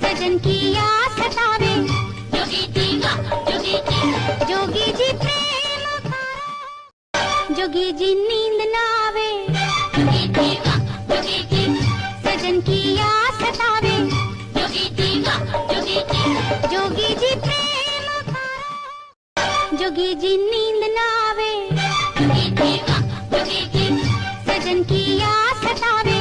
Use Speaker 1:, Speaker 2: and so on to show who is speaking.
Speaker 1: सजन की याद सतावे, जोगी जी प्रेम का, जोगी जी नींद ना आवे, सजन की याद सतावे, जोगी जी प्रेम का, जोगी जी नींद ना आवे, सजन की याद सतावे।